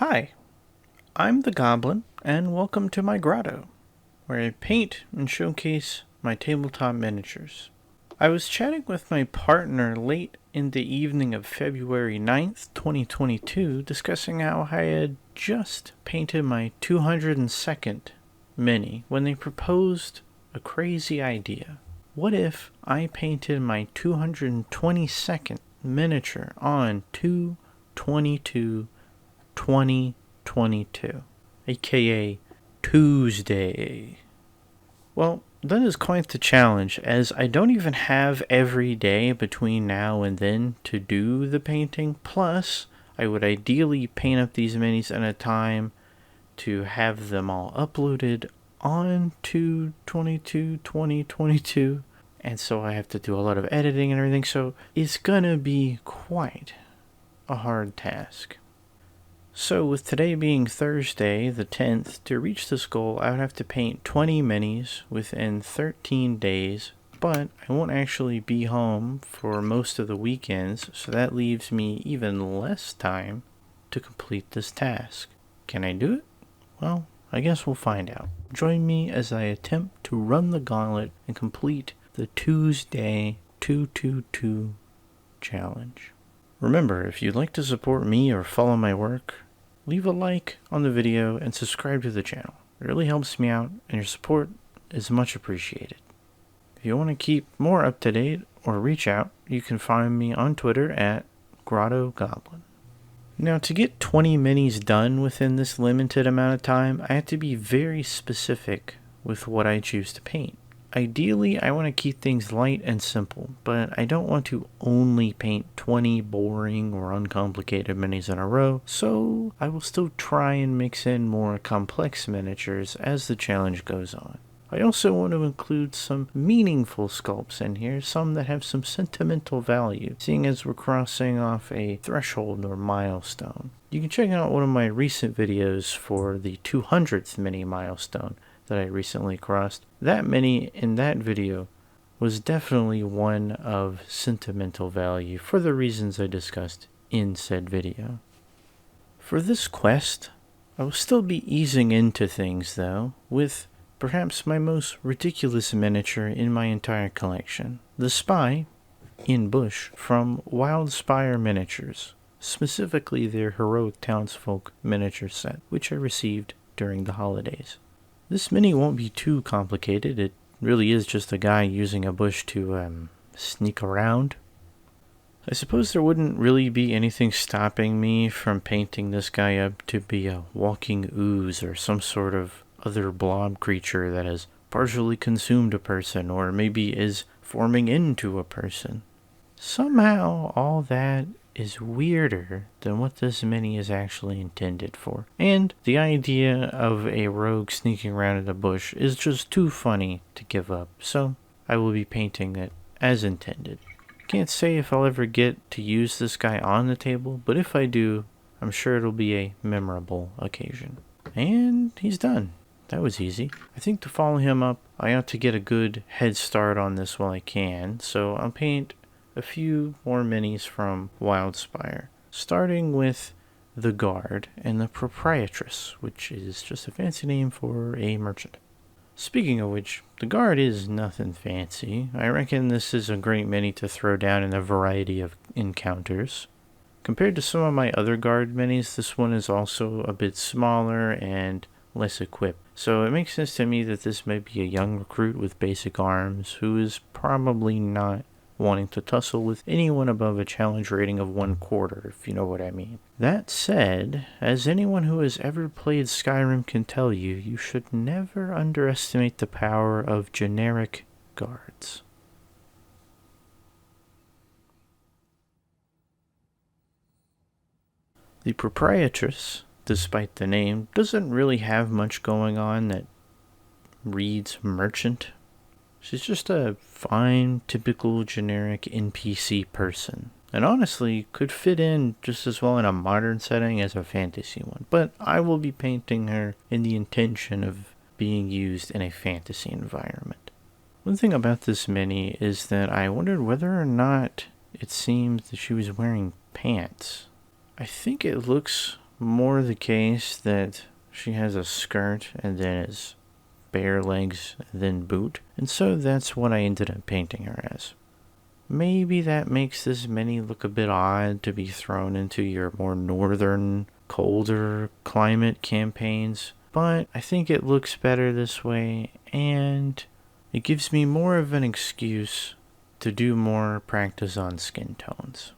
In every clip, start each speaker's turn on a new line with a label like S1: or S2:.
S1: Hi, I'm the Goblin, and welcome to my grotto, where I paint and showcase my tabletop miniatures. I was chatting with my partner late in the evening of February 9th, 2022, discussing how I had just painted my 202nd mini when they proposed a crazy idea. What if I painted my 222nd miniature on 2/22/2022, aka Tuesday? Well, that is quite the challenge, as I don't even have every day between now and then to do the painting. Plus, I would ideally paint up these minis at a time to have them all uploaded on 2/22/2022, and so I have to do a lot of editing and everything, so it's gonna be quite a hard task. So with today being Thursday the 10th, to reach this goal I would have to paint 20 minis within 13 days, but I won't actually be home for most of the weekends, so that leaves me even less time to complete this task. Can I do it? Well, I guess we'll find out. Join me as I attempt to run the gauntlet and complete the Tuesday 222 challenge. Remember, if you'd like to support me or follow my work, leave a like on the video and subscribe to the channel. It really helps me out, and your support is much appreciated. If you want to keep more up to date or reach out, you can find me on Twitter at Grotto Goblin. Now, to get 20 minis done within this limited amount of time, I have to be very specific with what I choose to paint. Ideally, I want to keep things light and simple, but I don't want to only paint 20 boring or uncomplicated minis in a row, so I will still try and mix in more complex miniatures as the challenge goes on. I also want to include some meaningful sculpts in here, some that have some sentimental value, seeing as we're crossing off a threshold or milestone. You can check out one of my recent videos for the 200th mini milestone that I recently crossed. That mini in that video was definitely one of sentimental value for the reasons I discussed in said video. For this quest, I will still be easing into things though, with perhaps my most ridiculous miniature in my entire collection, the Spy in Bush from Wildspire Miniatures, specifically their Heroic Townsfolk miniature set, which I received during the holidays. This mini won't be too complicated. It really is just a guy using a bush to sneak around. I suppose there wouldn't really be anything stopping me from painting this guy up to be a walking ooze or some sort of other blob creature that has partially consumed a person, or maybe is forming into a person. Somehow all that is weirder than what this mini is actually intended for, and the idea of a rogue sneaking around in a bush is just too funny to give up, so I will be painting it as intended. Can't say if I'll ever get to use this guy on the table, but if I do, I'm sure it'll be a memorable occasion. And he's done. That was easy. I think to follow him up, I ought to get a good head start on this while I can, so I'll paint a few more minis from Wildspire, starting with the Guard and the Proprietress, which is just a fancy name for a merchant. Speaking of which, the Guard is nothing fancy. I reckon this is a great mini to throw down in a variety of encounters. Compared to some of my other Guard minis, this one is also a bit smaller and less equipped, so it makes sense to me that this may be a young recruit with basic arms who is probably not wanting to tussle with anyone above a challenge rating of 1/4, if you know what I mean. That said, as anyone who has ever played Skyrim can tell you, you should never underestimate the power of generic guards. The Proprietress, despite the name, doesn't really have much going on that reads merchant. She's just a fine, typical, generic NPC person, and honestly could fit in just as well in a modern setting as a fantasy one, but I will be painting her in the intention of being used in a fantasy environment. One thing about this mini is that I wondered whether or not it seemed that she was wearing pants. I think it looks more the case that she has a skirt and then is bare legs and then boot, and so that's what I ended up painting her as. Maybe that makes this mini look a bit odd to be thrown into your more northern, colder climate campaigns, but I think it looks better this way, and it gives me more of an excuse to do more practice on skin tones.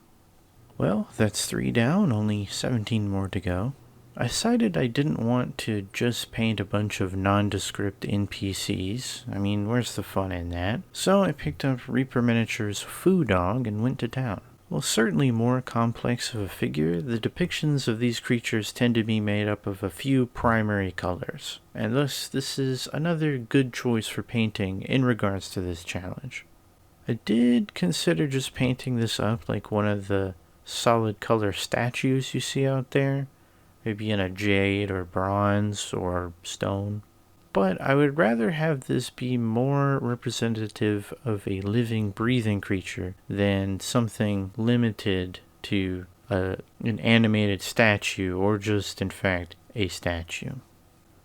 S1: Well, that's 3 down, only 17 more to go. I decided I didn't want to just paint a bunch of nondescript NPCs. I mean, where's the fun in that? So I picked up Reaper Miniatures' Foo Dog and went to town. While certainly more complex of a figure, the depictions of these creatures tend to be made up of a few primary colors, and thus this is another good choice for painting in regards to this challenge. I did consider just painting this up like one of the solid color statues you see out there, maybe in a jade or bronze or stone. But I would rather have this be more representative of a living, breathing creature than something limited to an animated statue or just, in fact, a statue.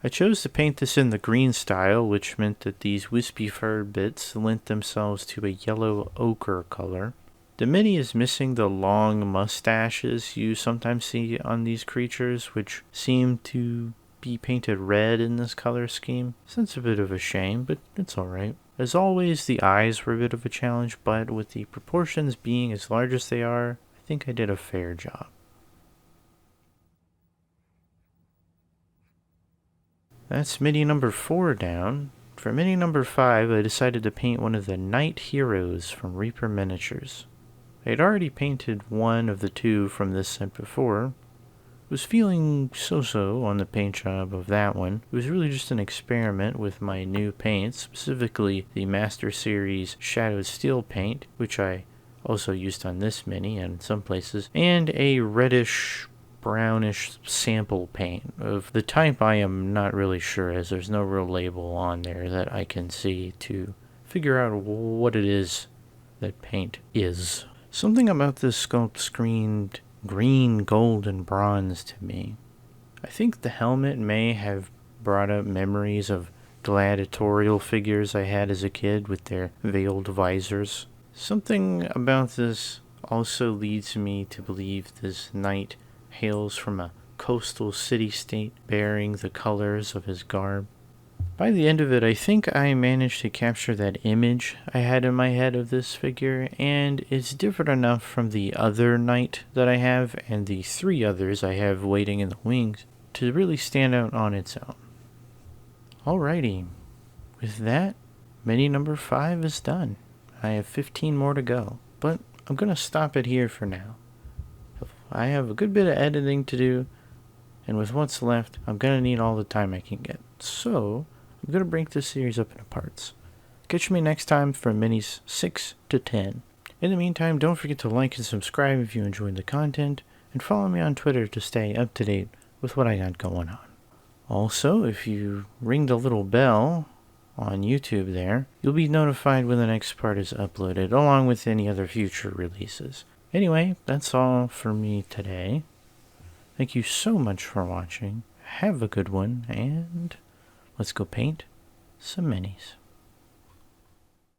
S1: I chose to paint this in the green style, which meant that these wispy fur bits lent themselves to a yellow ochre color. The mini is missing the long mustaches you sometimes see on these creatures, which seem to be painted red in this color scheme. So it's a bit of a shame, but it's alright. As always, the eyes were a bit of a challenge, but with the proportions being as large as they are, I think I did a fair job. That's mini number 4 down. For mini number 5, I decided to paint one of the Knight Heroes from Reaper Miniatures. I had already painted one of the 2 from this set before. Was feeling so-so on the paint job of that one. It was really just an experiment with my new paints, specifically the Master Series Shadowed Steel paint, which I also used on this mini and some places, and a reddish brownish sample paint of the type I am not really sure, as there's no real label on there that I can see to figure out what it is that paint is. Something about this sculpt screamed green, gold, and bronze to me. I think the helmet may have brought up memories of gladiatorial figures I had as a kid with their veiled visors. Something about this also leads me to believe this knight hails from a coastal city-state bearing the colors of his garb. By the end of it, I think I managed to capture that image I had in my head of this figure, and it's different enough from the other knight that I have and the 3 others I have waiting in the wings to really stand out on its own. Alrighty, with that, mini number 5 is done. I have 15 more to go, but I'm going to stop it here for now. I have a good bit of editing to do, and with what's left, I'm going to need all the time I can get. So I'm going to break this series up into parts. Catch me next time for minis 6 to 10. In the meantime, don't forget to like and subscribe if you enjoyed the content, and follow me on Twitter to stay up to date with what I got going on. Also, if you ring the little bell on YouTube there, you'll be notified when the next part is uploaded, along with any other future releases. Anyway, that's all for me today. Thank you so much for watching. Have a good one, and let's go paint some minis.